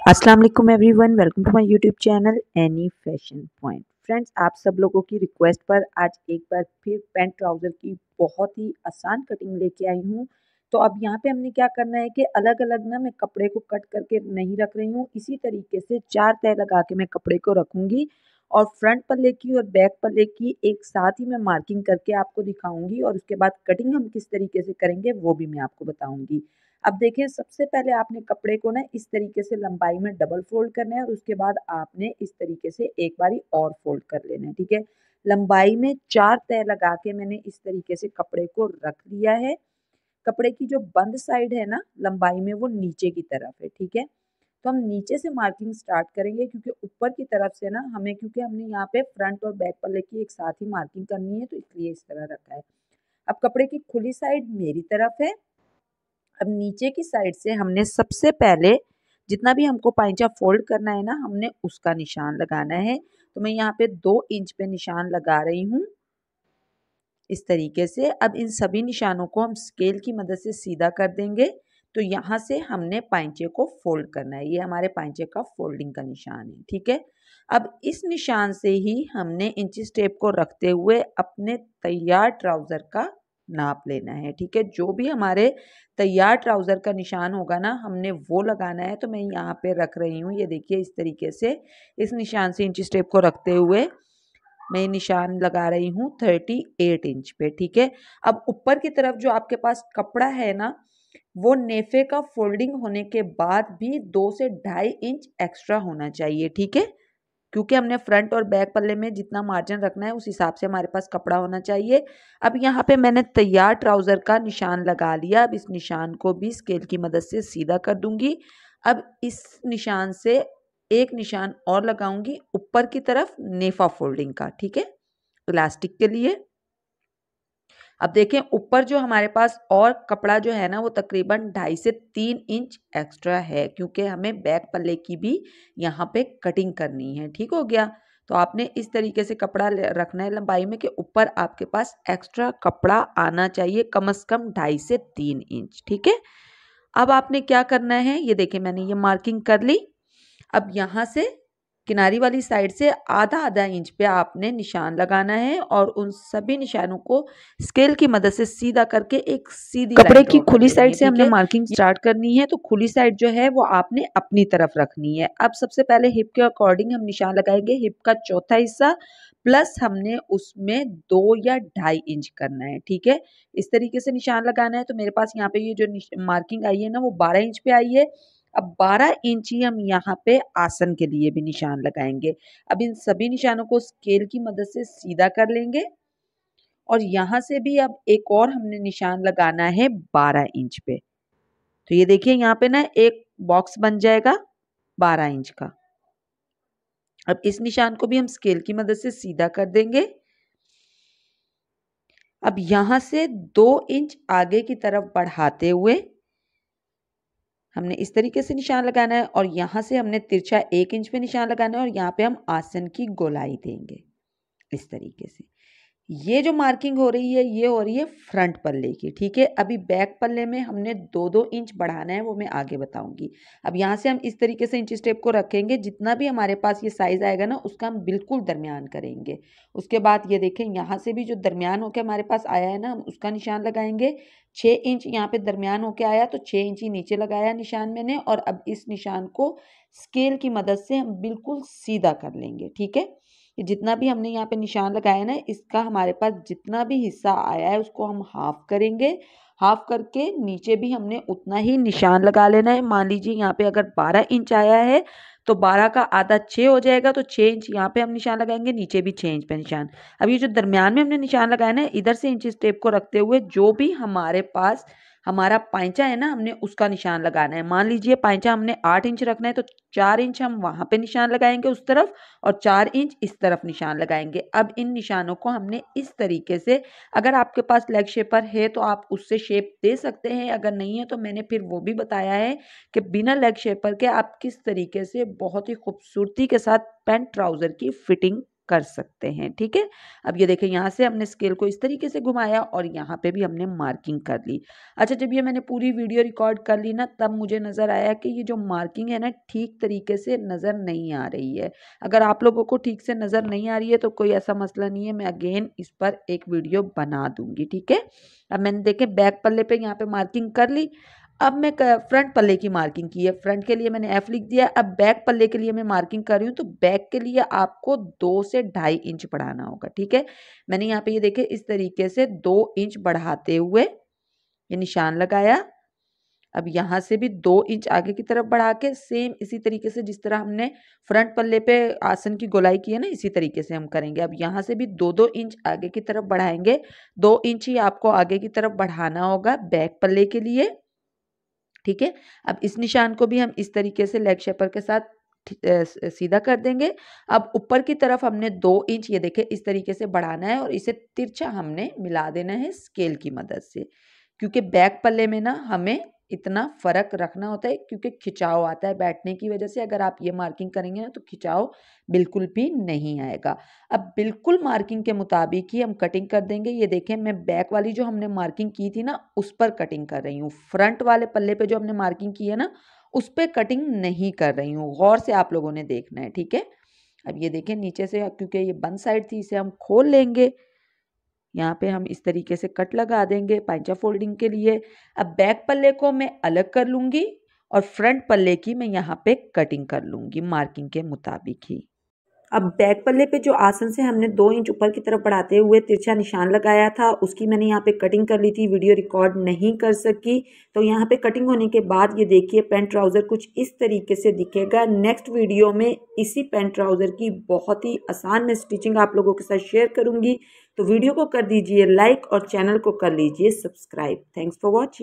अस्सलाम वालेकुम everyone, welcome to my YouTube channel any fashion point. Friends, आप सब लोगों की रिक्वेस्ट पर आज एक बार फिर पैंट ट्राउज़र की बहुत ही आसान कटिंग लेके आई हूँ। तो अब यहाँ पे हमने क्या करना है कि अलग-अलग ना मैं कपड़े को कट करके नहीं रख रही हूँ। इसी तरीके से 4 तह लगा के मैं कपड़े को रखूँगी और फ्रंट पल्ले की और बैक पल्ले की एक साथ ही मैं मार्किंग करके आपको दिखाऊँगी और उसके बाद कटिंग हम किस तरीके से करेंगे वो भी मैं आपको बताऊँगी। अब देखिए, सबसे पहले आपने कपड़े को ना इस तरीके से लंबाई में डबल फोल्ड करना है और उसके बाद आपने इस तरीके से एक बारी और फोल्ड कर लेना है। ठीक है, लंबाई में 4 तह लगा के मैंने इस तरीके से कपड़े को रख लिया है। कपड़े की जो बंद साइड है ना लंबाई में, वो नीचे की तरफ है। ठीक है, तो हम नीचे से मार्किंग स्टार्ट करेंगे क्योंकि ऊपर की तरफ से ना हमें, क्योंकि हमने यहाँ पे फ्रंट और बैक पल्ले की एक साथ ही मार्किंग करनी है, तो इसलिए इस तरह रखा है। अब कपड़े की खुली साइड मेरी तरफ है। अब नीचे की साइड से हमने सबसे पहले जितना भी हमको पाइंचा फोल्ड करना है ना, हमने उसका निशान लगाना है। तो मैं यहाँ पे 2 इंच पे निशान लगा रही हूँ इस तरीके से। अब इन सभी निशानों को हम स्केल की मदद से सीधा कर देंगे। तो यहाँ से हमने पाइंचे को फोल्ड करना है। ये हमारे पाइंचे का फोल्डिंग का निशान है। ठीक है, अब इस निशान से ही हमने इंची टेप को रखते हुए अपने तैयार ट्राउज़र का नाप लेना है। ठीक है, जो भी हमारे तैयार ट्राउज़र का निशान होगा ना, हमने वो लगाना है। तो मैं यहाँ पे रख रही हूँ, ये देखिए इस तरीके से इस निशान से इंची टेप को रखते हुए मैं निशान लगा रही हूँ 38 इंच पे। ठीक है, अब ऊपर की तरफ जो आपके पास कपड़ा है ना, वो नेफे का फोल्डिंग होने के बाद भी 2 से 2.5 इंच एक्स्ट्रा होना चाहिए। ठीक है, क्योंकि हमने फ्रंट और बैक पल्ले में जितना मार्जिन रखना है उस हिसाब से हमारे पास कपड़ा होना चाहिए। अब यहाँ पे मैंने तैयार ट्राउज़र का निशान लगा लिया। अब इस निशान को भी स्केल की मदद से सीधा कर दूंगी। अब इस निशान से एक निशान और लगाऊंगी ऊपर की तरफ नेफा फोल्डिंग का। ठीक है, इलास्टिक के लिए। अब देखें, ऊपर जो हमारे पास और कपड़ा जो है ना, वो तकरीबन 2.5 से 3 इंच एक्स्ट्रा है, क्योंकि हमें बैक पल्ले की भी यहाँ पे कटिंग करनी है। ठीक हो गया, तो आपने इस तरीके से कपड़ा रखना है लंबाई में कि ऊपर आपके पास एक्स्ट्रा कपड़ा आना चाहिए, कम से कम 2.5 से 3 इंच। ठीक है, अब आपने क्या करना है, ये देखिए मैंने ये मार्किंग कर ली। अब यहाँ से किनारी वाली साइड से आधा आधा इंच पे आपने निशान लगाना है और उन सभी निशानों को स्केल की मदद से सीधा करके एक सीधी कपड़े की खुली साइड से हमने मार्किंग स्टार्ट करनी है। तो खुली साइड जो है वो आपने अपनी तरफ रखनी है। अब सबसे पहले हिप के अकॉर्डिंग हम निशान लगाएंगे। हिप का चौथा हिस्सा प्लस हमने उसमें 2 या 2.5 इंच करना है। ठीक है, इस तरीके से निशान लगाना है। तो मेरे पास यहाँ पे ये जो मार्किंग आई है ना, वो 12 इंच पे आई है। अब 12 इंच ही हम यहाँ पे आसन के लिए भी निशान लगाएंगे। अब इन सभी निशानों को स्केल की मदद से सीधा कर लेंगे और यहाँ से भी अब एक और हमने निशान लगाना है 12 इंच पे। तो ये देखिए यहाँ पे ना एक बॉक्स बन जाएगा 12 इंच का। अब इस निशान को भी हम स्केल की मदद से सीधा कर देंगे। अब यहाँ से 2 इंच आगे की तरफ बढ़ाते हुए हमने इस तरीके से निशान लगाना है और यहाँ से हमने तिरछा 1 इंच पे निशान लगाना है और यहाँ पे हम आसन की गोलाई देंगे इस तरीके से। ये जो मार्किंग हो रही है, ये हो रही है फ्रंट पल्ले की। ठीक है, अभी बैक पल्ले में हमने 2-2 इंच बढ़ाना है, वो मैं आगे बताऊंगी। अब यहाँ से हम इस तरीके से इंची टेप को रखेंगे। जितना भी हमारे पास ये साइज आएगा ना, उसका हम बिल्कुल दरमियान करेंगे। उसके बाद ये देखें, यहाँ से भी जो दरमियान होकर हमारे पास आया है ना, हम उसका निशान लगाएंगे। 6 इंच यहाँ पे दरमियान होके आया, तो 6 इंच ही नीचे लगाया निशान मैंने। और अब इस निशान को स्केल की मदद से हम बिल्कुल सीधा कर लेंगे। ठीक है, जितना भी हमने यहाँ पे निशान लगाया ना, इसका हमारे पास जितना भी हिस्सा आया है उसको हम हाफ करेंगे। हाफ करके नीचे भी हमने उतना ही निशान लगा लेना है। मान लीजिए यहाँ पे अगर 12 इंच आया है, तो 12 का आधा 6 हो जाएगा। तो 6 इंच यहाँ पे हम निशान लगाएंगे, नीचे भी 6 इंच पे निशान। अब ये जो दरमियान में हमने निशान लगाया ना, इधर से इंची टेप को रखते हुए जो भी हमारे पास हमारा पाइंचा है ना, हमने उसका निशान लगाना है। मान लीजिए पाइंचा हमने 8 इंच रखना है, तो 4 इंच हम वहां पे निशान लगाएंगे उस तरफ और 4 इंच इस तरफ निशान लगाएंगे। अब इन निशानों को हमने इस तरीके से, अगर आपके पास लेग शेपर है तो आप उससे शेप दे सकते हैं, अगर नहीं है तो मैंने फिर वो भी बताया है कि बिना लेग शेपर के आप किस तरीके से बहुत ही खूबसूरती के साथ पैंट ट्राउजर की फिटिंग कर सकते हैं। ठीक है, अब ये देखें यहाँ से हमने स्केल को इस तरीके से घुमाया और यहाँ पे भी हमने मार्किंग कर ली। अच्छा, जब ये मैंने पूरी वीडियो रिकॉर्ड कर ली ना, तब मुझे नज़र आया कि ये जो मार्किंग है ना ठीक तरीके से नज़र नहीं आ रही है। अगर आप लोगों को ठीक से नज़र नहीं आ रही है तो कोई ऐसा मसला नहीं है, मैं अगेन इस पर एक वीडियो बना दूंगी। ठीक है, अब मैंने देखे बैक पल्ले पे यहाँ पे मार्किंग कर ली। अब मैं फ्रंट पल्ले की मार्किंग की है, फ्रंट के लिए मैंने एफ लिख दिया। अब बैक पल्ले के लिए मैं मार्किंग कर रही हूँ, तो बैक के लिए आपको 2 से 2.5 इंच बढ़ाना होगा। ठीक है, मैंने यहाँ पे ये देखे इस तरीके से 2 इंच बढ़ाते हुए ये निशान लगाया। अब यहाँ से भी 2 इंच आगे की तरफ बढ़ा के सेम इसी तरीके से जिस तरह हमने फ्रंट पल्ले पे आसन की गोलाई की है ना, इसी तरीके से हम करेंगे। अब यहाँ से भी 2-2 इंच आगे की तरफ बढ़ाएंगे, 2 इंच ही आपको आगे की तरफ बढ़ाना होगा बैक पल्ले के लिए। ठीक है, अब इस निशान को भी हम इस तरीके से लेग शेपर के साथ सीधा कर देंगे। अब ऊपर की तरफ हमने 2 इंच ये देखें इस तरीके से बढ़ाना है और इसे तिरछा हमने मिला देना है स्केल की मदद से, क्योंकि बैक पल्ले में ना हमें इतना फर्क रखना होता है क्योंकि खिंचाव आता है बैठने की वजह से। अगर आप ये मार्किंग करेंगे ना तो खिंचाव बिल्कुल भी नहीं आएगा। अब बिल्कुल मार्किंग के मुताबिक ही हम कटिंग कर देंगे। ये देखें मैं बैक वाली जो हमने मार्किंग की थी ना उस पर कटिंग कर रही हूँ, फ्रंट वाले पल्ले पे जो हमने मार्किंग की है ना उस पर कटिंग नहीं कर रही हूँ। गौर से आप लोगों ने देखना है। ठीक है, अब ये देखें नीचे से क्योंकि ये बंद साइड थी इसे हम खोल लेंगे। यहाँ पे हम इस तरीके से कट लगा देंगे पांचा फोल्डिंग के लिए। अब बैक पल्ले को मैं अलग कर लूँगी और फ्रंट पल्ले की मैं यहाँ पे कटिंग कर लूँगी मार्किंग के मुताबिक ही। अब बैक पल्ले पे जो आसन से हमने 2 इंच ऊपर की तरफ बढ़ाते हुए तिरछा निशान लगाया था उसकी मैंने यहाँ पे कटिंग कर ली थी, वीडियो रिकॉर्ड नहीं कर सकी। तो यहाँ पे कटिंग होने के बाद ये देखिए पैंट ट्राउज़र कुछ इस तरीके से दिखेगा। नेक्स्ट वीडियो में इसी पैंट ट्राउज़र की बहुत ही आसान मैं स्टिचिंग आप लोगों के साथ शेयर करूँगी। तो वीडियो को कर दीजिए लाइक और चैनल को कर लीजिए सब्सक्राइब। Thanks for watching.